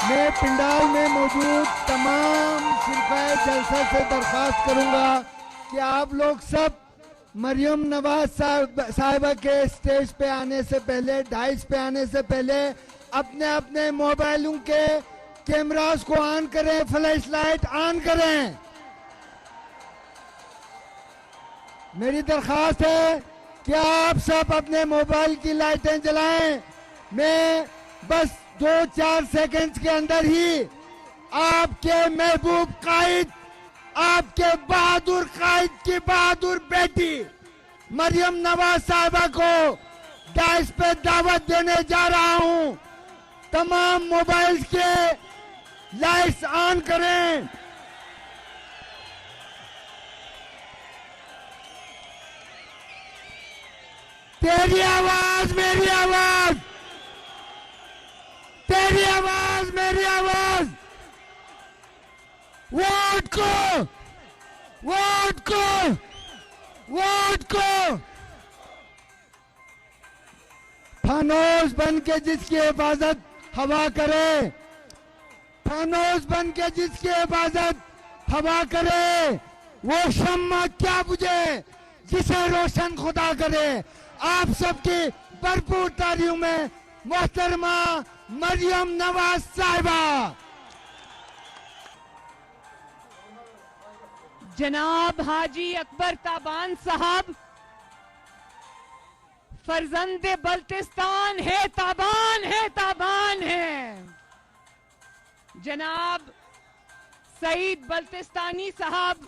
मैं पिंडाल में मौजूद तमाम शिरकाए जलसा से दरख्वास्त करूंगा कि आप लोग सब मरियम नवाज साहिबा के स्टेज पे आने से पहले, डाइस पे आने से पहले अपने अपने मोबाइलों के कैमरास को ऑन करें, फ्लैश लाइट ऑन करें। मेरी दरख्वास्त है कि आप सब अपने मोबाइल की लाइटें जलाएं। मैं बस 2-4 सेकंड्स के अंदर ही आपके महबूब कायद, आपके बहादुर कायद की बहादुर बेटी मरियम नवाज साहिबा को डाइस पे दावत देने जा रहा हूं। तमाम मोबाइल्स के लाइट्स ऑन करें। तेरी आवाज मेरी आवाज, तेरी आवाज मेरी आवाज। वोट को, वोट को, वोट को। फानोस बन के जिसकी हिफाजत हवा करे, फानोस बन के जिसकी हिफाजत हवा करे, वो शम्मा क्या बुझे जिसे रोशन खुदा करे। आप सबकी भरपूर तालियों में मोहतरमा मरियम नवाज साहिबा। जनाब हाजी अकबर ताबान साहब फर्जंदे बल्तिस्तान है, ताबान है, ताबान है। जनाब सईद बल्तिस्तानी साहब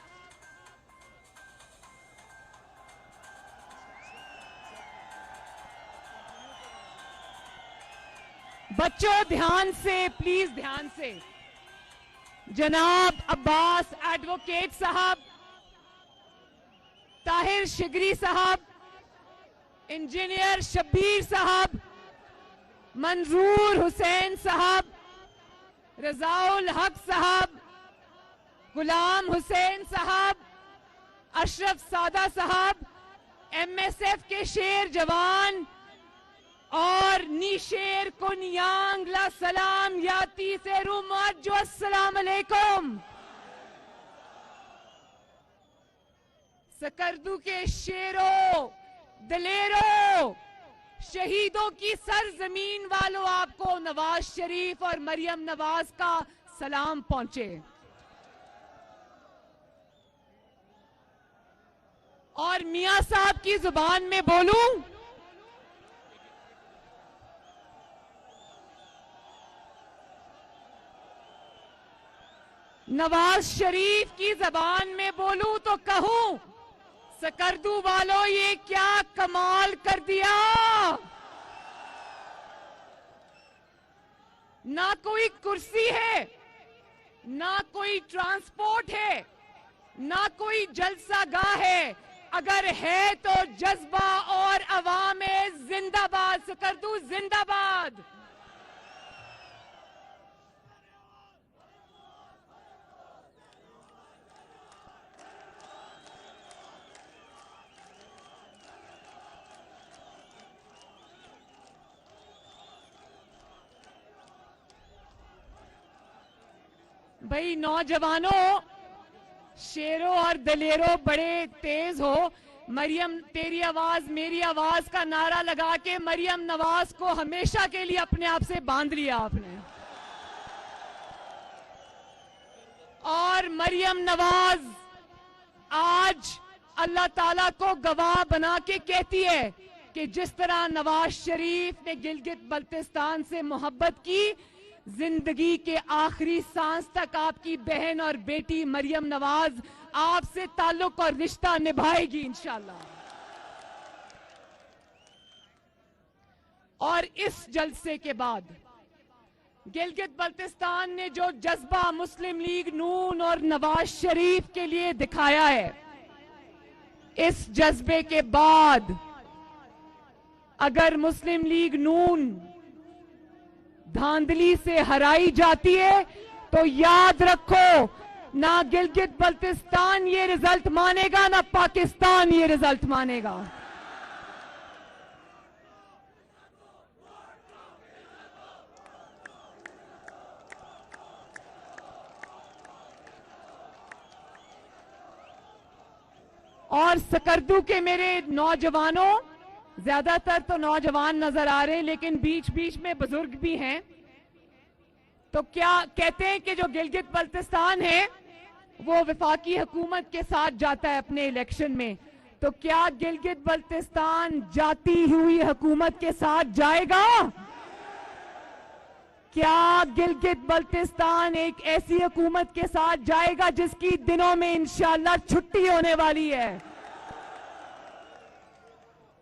बच्चों ध्यान से, प्लीज ध्यान से। जनाब अब्बास एडवोकेट साहब, ताहिर शिगरी साहब, इंजीनियर शब्बीर साहब, मंजूर हुसैन साहब, रजाउल हक साहब, गुलाम हुसैन साहब, अशरफ सादा साहब, MSF के शेर जवान और नीशेर कुनियांग ला सलाम याती से रूमाजो अस्सलाम अलैकुम। सकरदू के शेरों, दलेरों, शहीदों की सरजमीन वालों, आपको नवाज शरीफ और मरियम नवाज का सलाम पहुंचे। और मियां साहब की जुबान में बोलूं, नवाज शरीफ की जबान में बोलूं तो कहूं, सकरदू वालों ये क्या कमाल कर दिया। ना कोई कुर्सी है, ना कोई ट्रांसपोर्ट है, ना कोई जलसागाह है। अगर है तो जज्बा और अवाम जिंदाबाद। सकरदू जिंदाबाद। भाई नौजवानों, शेरों और दलेरों, बड़े तेज हो। मरियम तेरी आवाज मेरी आवाज का नारा लगा के मरियम नवाज को हमेशा के लिए अपने आप से बांध लिया आपने। और मरियम नवाज आज अल्लाह ताला को गवाह बना के कहती है कि जिस तरह नवाज शरीफ ने गिलगित बल्तिस्तान से मोहब्बत की, जिंदगी के आखिरी सांस तक आपकी बहन और बेटी मरियम नवाज आपसे ताल्लुक और रिश्ता निभाएगी इंशाल्लाह। और इस जलसे के बाद गिलगित बल्तिस्तान ने जो जज्बा मुस्लिम लीग नून और नवाज शरीफ के लिए दिखाया है, इस जज्बे के बाद अगर मुस्लिम लीग नून धांधली से हराई जाती है तो याद रखो, ना गिलगित बल्तिस्तान ये रिजल्ट मानेगा, ना पाकिस्तान ये रिजल्ट मानेगा। और सकरदू के मेरे नौजवानों, ज्यादातर तो नौजवान नजर आ रहे हैं लेकिन बीच बीच में बुजुर्ग भी हैं। तो क्या कहते हैं कि जो गिलगित बल्तिस्तान है वो वफाकी हुकूमत के साथ जाता है अपने इलेक्शन में, तो क्या गिलगित बल्तिस्तान जाती हुई हुकूमत के साथ जाएगा? क्या गिलगित बल्तिस्तान एक ऐसी हुकूमत के साथ जाएगा जिसकी दिनों में इंशाअल्लाह छुट्टी होने वाली है?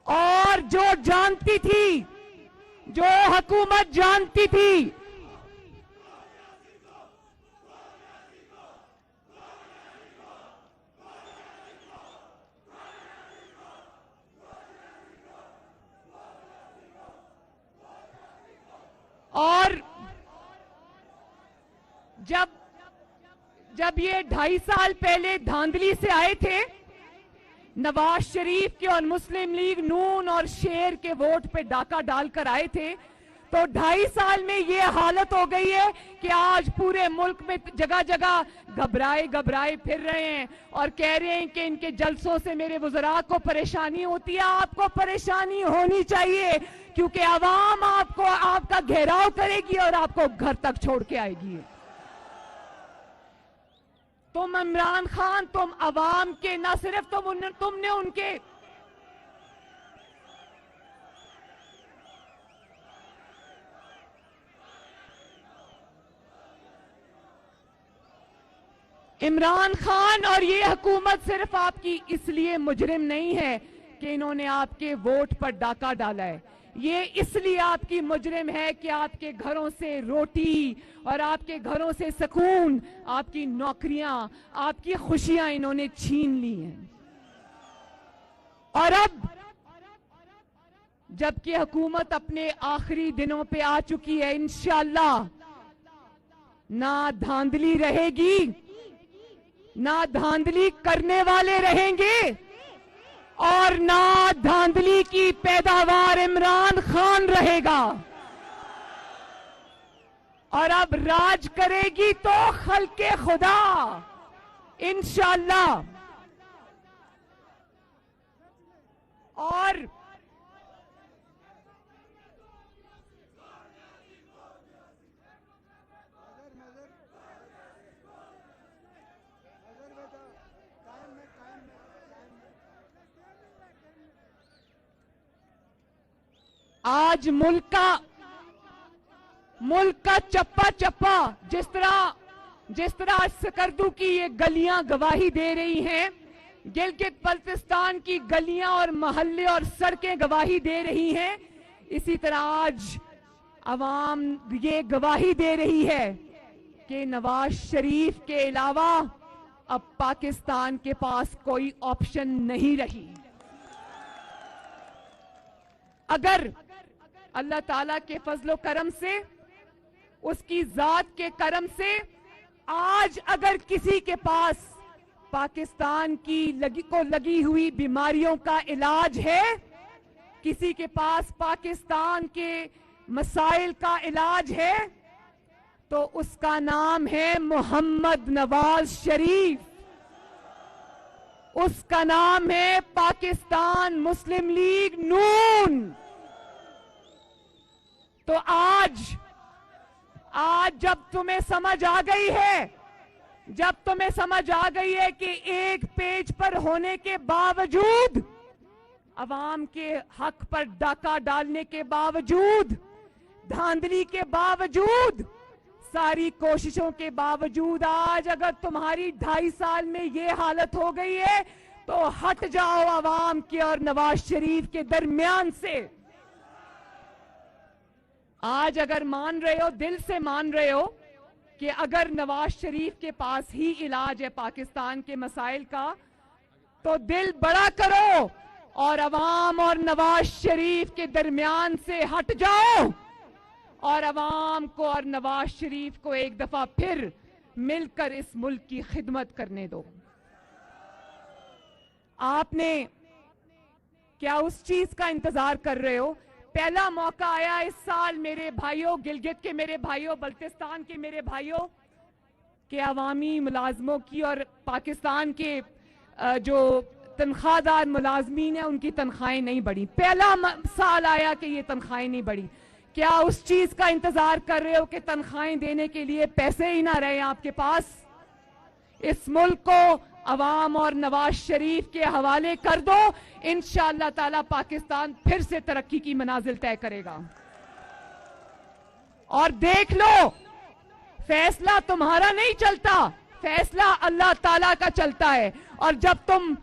और जो जानती थी, जो हुकूमत जानती थी और जब ये 2.5 साल पहले धांधली से आए थे, नवाज शरीफ के और मुस्लिम लीग नून और शेर के वोट पे डाका डालकर आए थे, तो 2.5 साल में ये हालत हो गई है कि आज पूरे मुल्क में जगह जगह घबराए घबराए फिर रहे हैं और कह रहे हैं कि इनके जलसों से मेरे वुज़रा को परेशानी होती है। आपको परेशानी होनी चाहिए क्योंकि आवाम आपको, आपका घेराव करेगी और आपको घर तक छोड़ के आएगी। तुम इमरान खान, तुम अवाम के, ना सिर्फ तुमने उनके इमरान खान और ये हुकूमत सिर्फ आपकी इसलिए मुजरिम नहीं है कि इन्होंने आपके वोट पर डाका डाला है, ये इसलिए आपकी मुजरिम है कि आपके घरों से रोटी और आपके घरों से सुकून, आपकी नौकरियां, आपकी खुशियां इन्होंने छीन ली हैं। और अब जबकि हुकूमत अपने आखिरी दिनों पे आ चुकी है, इंशाअल्लाह ना धांधली रहेगी, ना धांधली करने वाले रहेंगे और ना धांधली की पैदावार इमरान खान रहेगा। और अब राज करेगी तो खल्के खुदा, इंशाअल्लाह। और आज मुल्क का चप्पा चप्पा, जिस तरह सकरदू की ये गलियां गवाही दे रही हैं, गिलगित बल्तिस्तान की गलियां और मोहल्ले और सड़कें गवाही दे रही हैं, इसी तरह आज अवाम ये गवाही दे रही है कि नवाज शरीफ के अलावा अब पाकिस्तान के पास कोई ऑप्शन नहीं रही। अगर अल्लाह ताला के फजलो करम से, उसकी जात के करम से आज अगर किसी के पास पाकिस्तान की लगी हुई बीमारियों का इलाज है, किसी के पास पाकिस्तान के मसाइल का इलाज है, तो उसका नाम है मोहम्मद नवाज शरीफ, उसका नाम है पाकिस्तान मुस्लिम लीग नून। तो आज जब तुम्हें समझ आ गई है, जब तुम्हें समझ आ गई है कि एक पेज पर होने के बावजूद, अवाम के हक पर डाका डालने के बावजूद, धांधली के बावजूद, सारी कोशिशों के बावजूद आज अगर तुम्हारी 2.5 साल में ये हालत हो गई है तो हट जाओ अवाम के और नवाज शरीफ के दरमियान से। आज अगर मान रहे हो, दिल से मान रहे हो कि अगर नवाज शरीफ के पास ही इलाज है पाकिस्तान के मसाइल का, तो दिल बड़ा करो और अवाम और नवाज शरीफ के दरमियान से हट जाओ और अवाम को और नवाज शरीफ को एक दफा फिर मिलकर इस मुल्क की खिदमत करने दो। आपने क्या उस चीज का इंतजार कर रहे हो? पहला मौका आया इस साल मेरे भाइयों, गिलगित के मेरे भाइयों, बल्तिस्तान के मेरे भाइयों, के अवामी मुलाजमों की और पाकिस्तान के जो तनख्वाहदार मुलाजमीन है उनकी तनख्वाहें नहीं बढ़ी। पहला साल आया कि ये तनख्वाहें नहीं बढ़ी। क्या उस चीज का इंतजार कर रहे हो कि तनख्वाहें देने के लिए पैसे ही ना रहे आपके पास? इस मुल्क को अवाम और नवाज शरीफ के हवाले कर दो, इंशाअल्लाह ताला पाकिस्तान फिर से तरक्की की मनाजिल तय करेगा। और देख लो, फैसला तुम्हारा नहीं चलता, फैसला अल्लाह ताला का चलता है। और जब तुम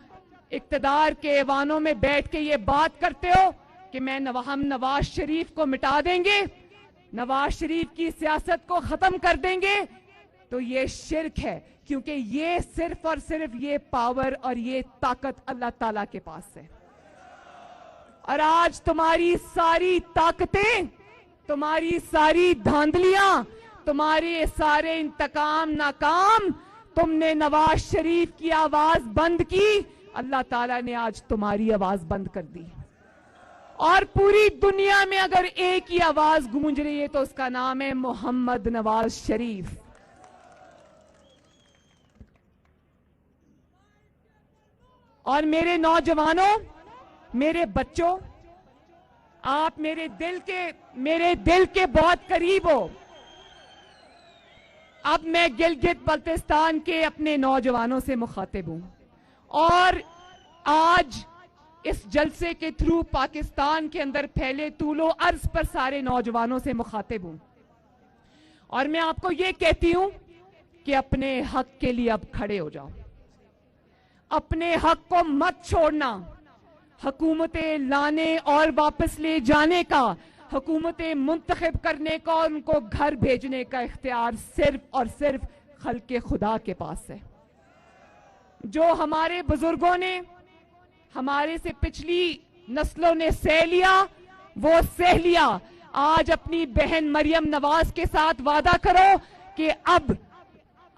इक्तदार के ऐवानों में बैठ के ये बात करते हो कि हम नवाज शरीफ को मिटा देंगे, नवाज शरीफ की सियासत को खत्म कर देंगे, तो ये शिर्क है, क्योंकि ये सिर्फ और सिर्फ ये पावर और ये ताकत अल्लाह ताला के पास है। और आज तुम्हारी सारी ताकतें, तुम्हारी सारी धांधलियां, तुम्हारे सारे इंतकाम नाकाम, तुमने नवाज शरीफ की आवाज बंद की, अल्लाह ताला ने आज तुम्हारी आवाज बंद कर दी। और पूरी दुनिया में अगर एक ही आवाज गूंज रही है तो उसका नाम है मोहम्मद नवाज शरीफ। और मेरे नौजवानों, मेरे बच्चों, आप मेरे दिल के बहुत करीब हो। अब मैं गिलगित बल्तिस्तान के अपने नौजवानों से मुखातिब हूं और आज इस जलसे के थ्रू पाकिस्तान के अंदर फैले तूलो अर्ज पर सारे नौजवानों से मुखातिब हूं। और मैं आपको ये कहती हूं कि अपने हक के लिए अब खड़े हो जाओ, अपने हक को मत छोड़ना। हुकूमतें लाने और वापस ले जाने का, हुकूमतें मुंतखब करने का और उनको घर भेजने का इख्तियार सिर्फ और सिर्फ खल्के खुदा के पास है। जो हमारे बुजुर्गों ने, हमारे से पिछली नस्लों ने सह लिया, वो सह लिया। आज अपनी बहन मरियम नवाज के साथ वादा करो कि अब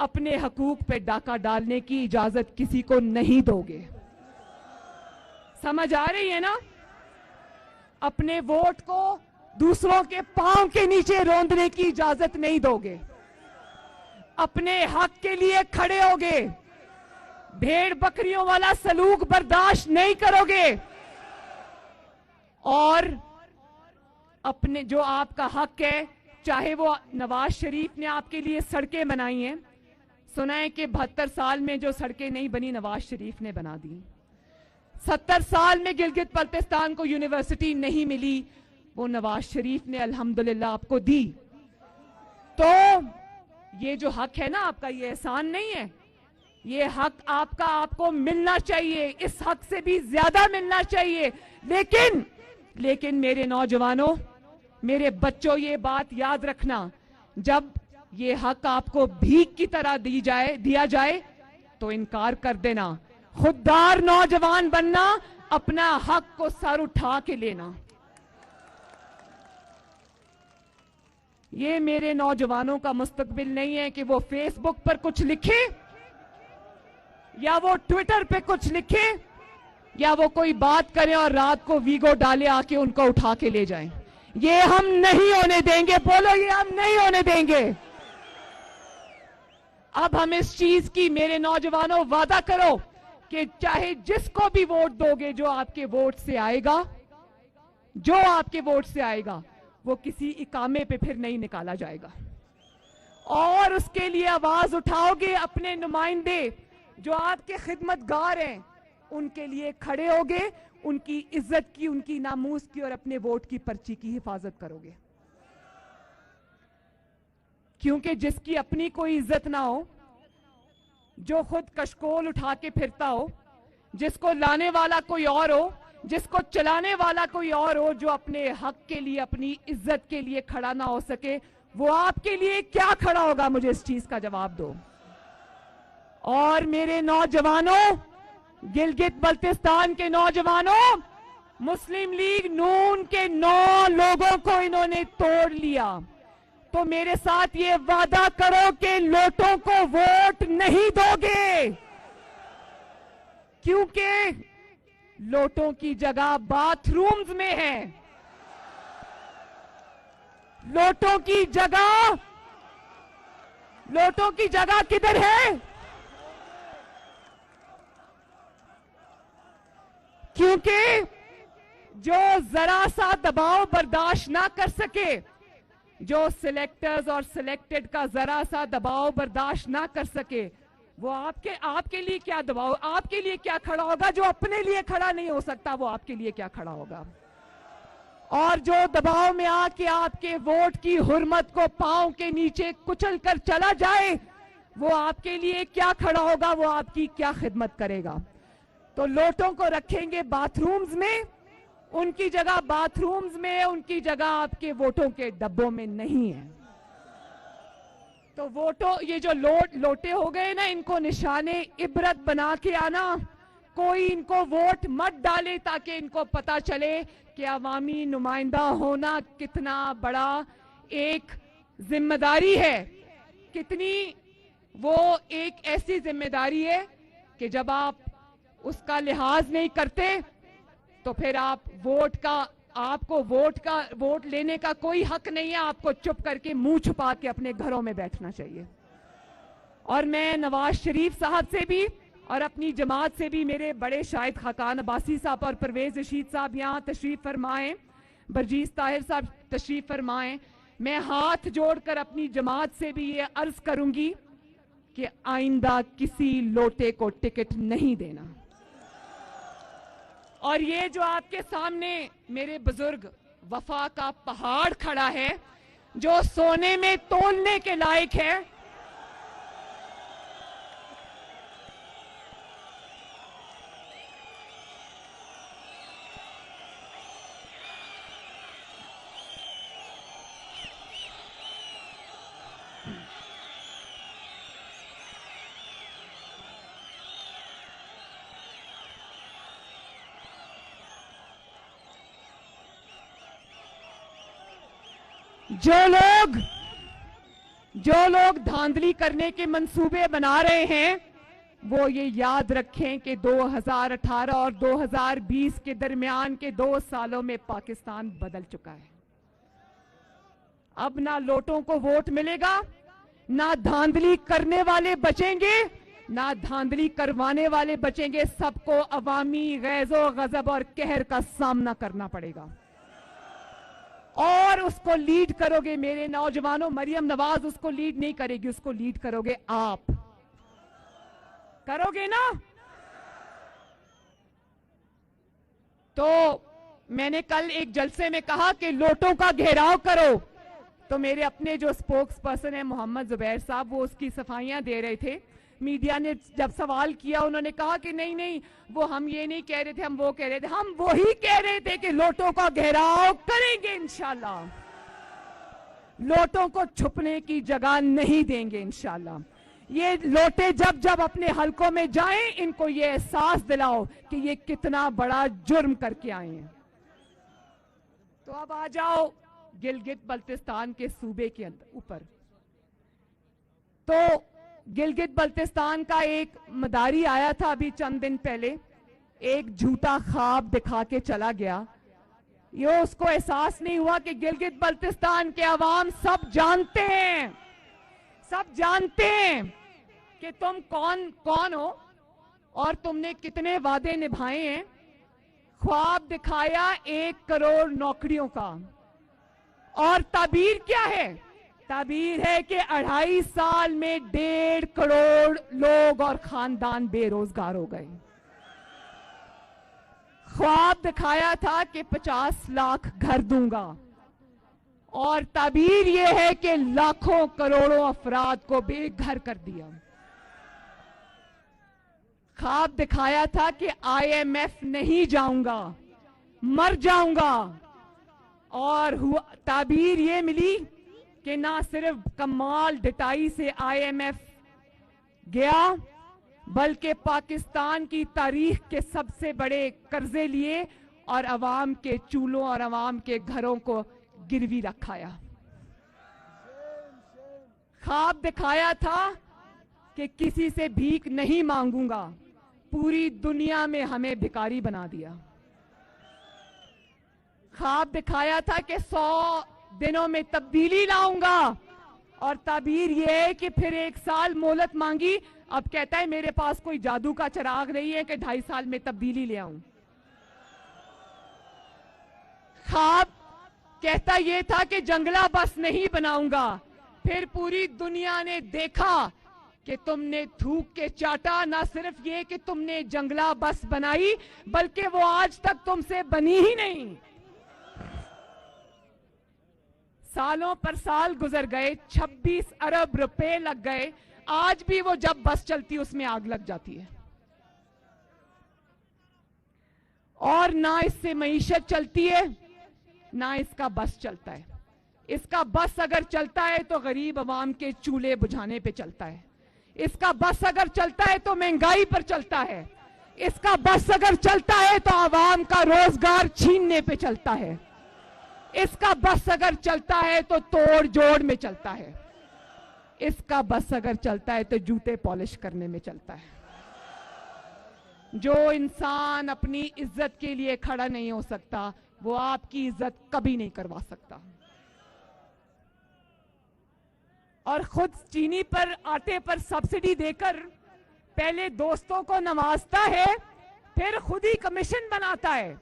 अपने हकूक पे डाका डालने की इजाजत किसी को नहीं दोगे। समझ आ रही है ना? अपने वोट को दूसरों के पांव के नीचे रौंदने की इजाजत नहीं दोगे, अपने हक के लिए खड़े होगे, भेड़ बकरियों वाला सलूक बर्दाश्त नहीं करोगे और अपने जो आपका हक है, चाहे वो नवाज शरीफ ने आपके लिए सड़कें बनाई हैं, सुना है कि 72 साल में जो सड़कें नहीं बनी नवाज शरीफ ने बना दी। 70 साल में गिलगित बल्तिस्तान को यूनिवर्सिटी नहीं मिली, वो नवाज शरीफ ने अल्हम्दुलिल्लाह आपको दी। तो ये जो हक है ना आपका, ये एहसान नहीं है, ये हक आपका आपको मिलना चाहिए, इस हक से भी ज्यादा मिलना चाहिए। लेकिन मेरे नौजवानों, मेरे बच्चों, ये बात याद रखना, जब ये हक आपको भीख की तरह दिया जाए तो इनकार कर देना। खुददार नौजवान बनना, अपना हक को सर उठा के लेना। ये मेरे नौजवानों का मुस्तकबिल नहीं है कि वो फेसबुक पर कुछ लिखे या वो ट्विटर पे कुछ लिखे या वो कोई बात करें और रात को वीगो डाले आके उनको उठा के ले जाएं। ये हम नहीं होने देंगे। बोलो, ये हम नहीं होने देंगे। अब हम इस चीज की, मेरे नौजवानों, वादा करो कि चाहे जिसको भी वोट दोगे, जो आपके वोट से आएगा, जो आपके वोट से आएगा, वो किसी इकामे पे फिर नहीं निकाला जाएगा। और उसके लिए आवाज उठाओगे, अपने नुमाइंदे जो आपके खिदमतगार हैं उनके लिए खड़े होगे, उनकी इज्जत की, उनकी नामूस की और अपने वोट की पर्ची की हिफाजत करोगे। क्योंकि जिसकी अपनी कोई इज्जत ना हो, जो खुद कशकोल उठा के फिरता हो, जिसको लाने वाला कोई और हो, जिसको चलाने वाला कोई और हो, जो अपने हक के लिए, अपनी इज्जत के लिए खड़ा ना हो सके, वो आपके लिए क्या खड़ा होगा? मुझे इस चीज का जवाब दो। और मेरे नौजवानों, गिलगित बल्तिस्तान के नौजवानों, मुस्लिम लीग नून के 9 लोगों को इन्होंने तोड़ लिया। तो मेरे साथ ये वादा करो कि लोटों को वोट नहीं दोगे, क्योंकि लोटों की जगह बाथरूम्स में है। लोटों की जगह किधर है? क्योंकि जो जरा सा दबाव बर्दाश्त ना कर सके, जो सिलेक्टर्स और सिलेक्टेड का जरा सा दबाव बर्दाश्त ना कर सके, वो आपके लिए क्या दबाव, आपके लिए क्या खड़ा होगा? जो अपने लिए खड़ा नहीं हो सकता वो आपके लिए क्या खड़ा होगा? और जो दबाव में आके आपके वोट की हुर्मत को पांव के नीचे कुचल कर चला जाए, वो आपके लिए क्या खड़ा होगा? वो आपकी क्या खिदमत करेगा? तो लोटों को रखेंगे बाथरूम्स में, उनकी जगह बाथरूम्स में, उनकी जगह आपके वोटों के डब्बों में नहीं है। तो वोटों, ये जो लोटे हो गए ना, इनको निशाने इबरत बना के आना। कोई इनको वोट मत डाले ताकि इनको पता चले कि अवामी नुमाइंदा होना कितना बड़ा एक जिम्मेदारी है, कितनी वो एक ऐसी जिम्मेदारी है कि जब आप उसका लिहाज नहीं करते तो फिर आप आपको वोट लेने का कोई हक नहीं है। आपको चुप करके मुंह छुपा के अपने घरों में बैठना चाहिए। और मैं नवाज शरीफ साहब से भी और अपनी जमात से भी, मेरे बड़े शायद खाकान अब्बासी साहब और परवेज रशीद साहब यहाँ तशरीफ फरमाएं, बरजीस ताहिर साहब तशरीफ फरमाएं, मैं हाथ जोड़कर अपनी जमात से भी ये अर्ज करूंगी कि आइंदा किसी लोटे को टिकट नहीं देना। और ये जो आपके सामने मेरे बुजुर्ग वफा का पहाड़ खड़ा है, जो सोने में तोलने के लायक है, जो लोग धांधली करने के मंसूबे बना रहे हैं, वो ये याद रखें कि 2018 और 2020 के दरमियान के 2 सालों में पाकिस्तान बदल चुका है। अब ना लोटों को वोट मिलेगा, ना धांधली करने वाले बचेंगे, ना धांधली करवाने वाले बचेंगे। सबको अवामी गैज़ो गजब और कहर का सामना करना पड़ेगा। और उसको लीड करोगे मेरे नौजवानों, मरियम नवाज उसको लीड नहीं करेगी, उसको लीड करोगे आप। करोगे ना? तो मैंने कल एक जलसे में कहा कि लोटों का घेराव करो, तो मेरे अपने जो स्पोक्स पर्सन है मोहम्मद जुबैर साहब, वो उसकी सफाइयां दे रहे थे। मीडिया ने जब सवाल किया, उन्होंने कहा कि नहीं नहीं, वो हम ये नहीं कह रहे थे, हम वो कह रहे थे। हम वही कह रहे थे कि लोटों का घेराव करेंगे इंशाल्लाह, लोटों को छुपने की जगह नहीं देंगे इंशाल्लाह। ये लोटे जब जब अपने हलकों में जाएं, इनको ये एहसास दिलाओ कि ये कितना बड़ा जुर्म करके आए हैं। तो अब आ जाओ गिलगित बल्तिस्तान के सूबे के ऊपर। तो गिलगित बल्तिस्तान का एक मदारी आया था अभी चंद दिन पहले, एक झूठा ख्वाब दिखा के चला गया। ये उसको एहसास नहीं हुआ कि गिलगित बल्तिस्तान के अवाम सब जानते हैं, सब जानते हैं कि तुम कौन हो और तुमने कितने वादे निभाए हैं। ख्वाब दिखाया 1 करोड़ नौकरियों का, और ताबीर क्या है? ताबीर है कि 2.5 साल में 1.5 करोड़ लोग और खानदान बेरोजगार हो गए। ख्वाब दिखाया था कि 50 लाख घर दूंगा, और ताबीर यह है कि लाखों करोड़ों अफराद को बेघर कर दिया। ख्वाब दिखाया था कि IMF नहीं जाऊंगा, मर जाऊंगा, और ताबीर ये मिली कि ना सिर्फ कमाल डटाई से IMF गया, बल्कि पाकिस्तान की तारीख के सबसे बड़े कर्जे लिए और अवाम के चूल्हों और अवाम के घरों को गिरवी रखाया। ख्वाब दिखाया था कि किसी से भीख नहीं मांगूंगा, पूरी दुनिया में हमें भिखारी बना दिया। ख्वाब दिखाया था कि 100 दिनों में तब्दीली लाऊंगा, और ताबीर यह है कि फिर 1 साल मोहलत मांगी। अब कहता है मेरे पास कोई जादू का चिराग नहीं है कि 2.5 साल में तब्दीली ले आऊं। ख्वाब कहता ये था कि जंगला बस नहीं बनाऊंगा, फिर पूरी दुनिया ने देखा कि तुमने थूक के चाटा। ना सिर्फ ये कि तुमने जंगला बस बनाई, बल्कि वो आज तक तुमसे बनी ही नहीं। सालों पर साल गुजर गए, 26 अरब रुपए लग गए, आज भी वो जब बस चलती उसमें आग लग जाती है। और ना इससे मईशत चलती है, ना इसका बस चलता है। इसका बस अगर चलता है तो गरीब अवाम के चूल्हे बुझाने पे चलता है। इसका बस अगर चलता है तो महंगाई पर चलता है। इसका बस अगर चलता है तो आवाम का रोजगार छीनने पे चलता है। इसका बस अगर चलता है तो तोड़ जोड़ में चलता है। इसका बस अगर चलता है तो जूते पॉलिश करने में चलता है। जो इंसान अपनी इज्जत के लिए खड़ा नहीं हो सकता, वो आपकी इज्जत कभी नहीं करवा सकता। और खुद चीनी पर, आटे पर सब्सिडी देकर पहले दोस्तों को नवाजता है, फिर खुद ही कमीशन बनाता है।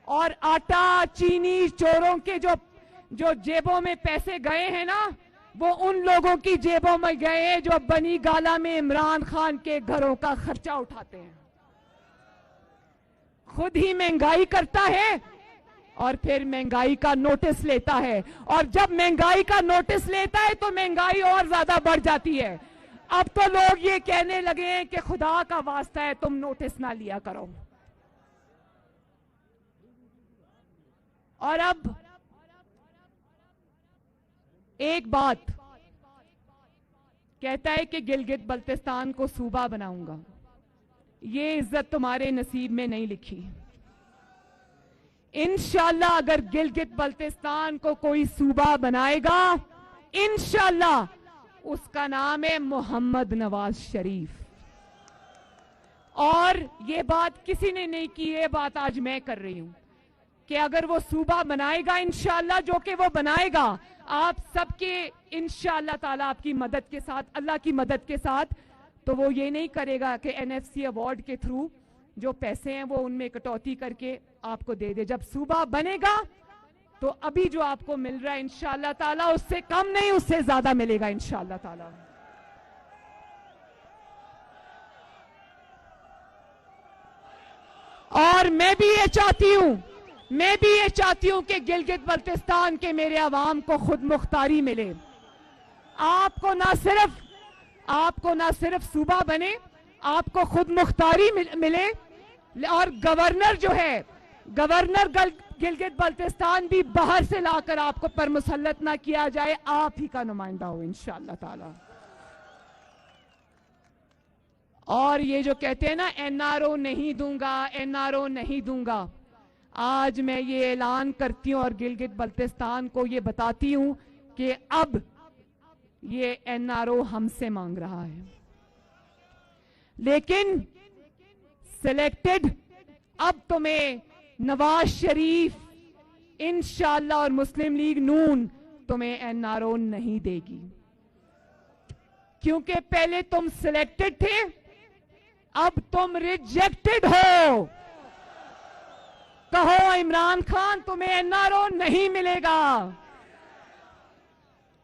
और आटा चीनी चोरों के जो जेबों में पैसे गए हैं ना, वो उन लोगों की जेबों में गए हैं जो बनी गाला में इमरान खान के घरों का खर्चा उठाते हैं। खुद ही महंगाई करता है और फिर महंगाई का नोटिस लेता है। और जब महंगाई का नोटिस लेता है तो महंगाई और ज्यादा बढ़ जाती है। अब तो लोग ये कहने लगे हैं कि खुदा का वास्ता है तुम नोटिस ना लिया करो। और अब एक बात कहता है कि गिलगित बल्तिस्तान को सूबा बनाऊंगा। ये इज्जत तुम्हारे नसीब में नहीं लिखी। इंशाल्लाह अगर गिलगित बल्तिस्तान को कोई सूबा बनाएगा, इंशाल्लाह उसका नाम है मोहम्मद नवाज शरीफ। और ये बात किसी ने नहीं की, ये बात आज मैं कर रही हूं कि अगर वो सूबा बनाएगा इंशाल्लाह, जो कि वो बनाएगा आप सबके इंशाल्लाह ताला आपकी मदद के साथ, अल्लाह की मदद के साथ, तो वो ये नहीं करेगा कि एनएफसी अवार्ड के थ्रू जो पैसे हैं वो उनमें कटौती करके आपको दे दे। जब सूबा बनेगा तो अभी जो आपको मिल रहा है इंशाल्लाह ताला उससे कम नहीं, उससे ज्यादा मिलेगा इंशाल्लाह ताला। और मैं भी ये चाहती हूं कि गिलगित बल्तिस्तान के मेरे अवाम को खुद मुख्तारी मिले। आपको ना सिर्फ सूबा बने, आपको खुद मुख्तारी मिले। और गवर्नर जो है, गवर्नर गिलगित बल्तिस्तान भी बाहर से लाकर आपको पर मुसल्लत ना किया जाए, आप ही का नुमाइंदा हो इंशाअल्लाह ताला। और ये जो कहते हैं ना एनआरओ नहीं दूंगा, एनआरओ नहीं दूंगा, आज मैं ये ऐलान करती हूं और गिलगित बल्तिस्तान को ये बताती हूं कि अब ये एनआरओ हमसे मांग रहा है। लेकिन सिलेक्टेड अब तुम्हें नवाज शरीफ इंशाअल्लाह और मुस्लिम लीग नून तुम्हें एनआरओ नहीं देगी, क्योंकि पहले तुम सिलेक्टेड थे, अब तुम रिजेक्टेड हो। कहो इमरान खान तुम्हें एनआरओ नहीं मिलेगा।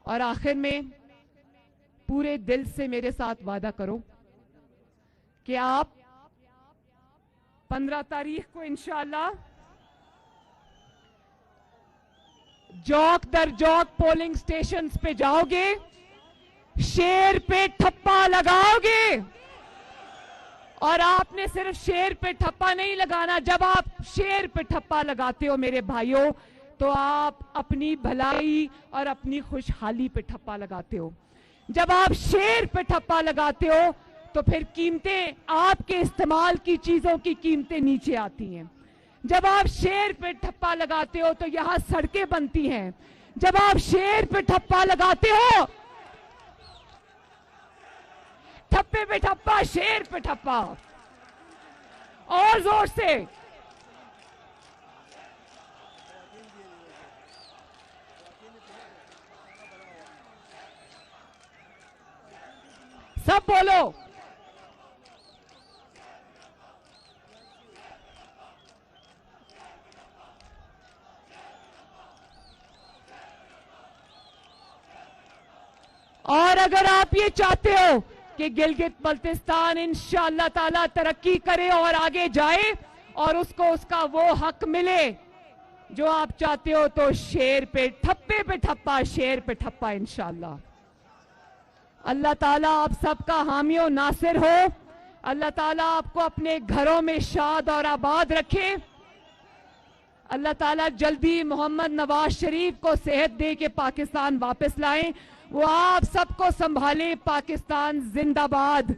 और आखिर में पूरे दिल से मेरे साथ वादा करो कि आप 15 तारीख को इंशाअल्लाह जौक दर जौक पोलिंग स्टेशंस पे जाओगे, शेर पे ठप्पा लगाओगे। और आपने सिर्फ शेर पे ठप्पा नहीं लगाना, जब आप शेर पे ठप्पा लगाते हो मेरे भाइयों, तो आप अपनी भलाई और अपनी खुशहाली पे ठप्पा लगाते हो। जब आप शेर पे ठप्पा लगाते हो तो फिर कीमतें, आपके इस्तेमाल की चीजों की कीमतें नीचे आती हैं। जब आप शेर पे ठप्पा लगाते हो तो यहां सड़कें बनती हैं। जब आप शेर पे ठप्पा लगाते हो, ठप्पे पे ठप्पा, शेर पे ठप्पा, और जोर से सब बोलो। और अगर आप ये चाहते हो कि गिलगित बल्तिस्तान इंशाअल्लाह ताला तरक्की करे और आगे जाए और उसको उसका वो हक मिले जो आप चाहते हो, तो शेर पे ठप्पा, शेर पे ठप्पा इंशाअल्लाह। अल्लाह ताला आप सबका हामी और नासिर हो। अल्लाह ताला आपको अपने घरों में शाद और आबाद रखे। अल्लाह ताला जल्दी मोहम्मद नवाज शरीफ को सेहत दे के पाकिस्तान वापस लाएं, वो आप सबको संभाले। पाकिस्तान जिंदाबाद,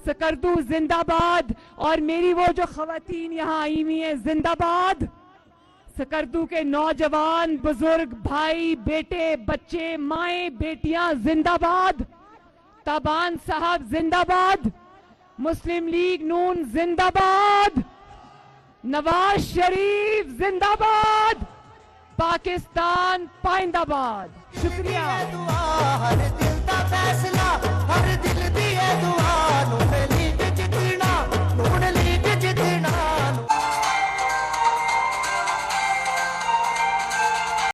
सकरदू जिंदाबाद, और मेरी वो जो खवातीन यहाँ आई हुई हैं जिंदाबाद। सकरदू के नौजवान, बुजुर्ग, भाई, बेटे, बच्चे, माएं, बेटियां जिंदाबाद। ताबान साहब जिंदाबाद। मुस्लिम लीग नून जिंदाबाद। नवाज शरीफ जिंदाबाद। पाकिस्तान पाइंदाबाद। शुक्रिया। हर दिल दा फैसला, हर दिल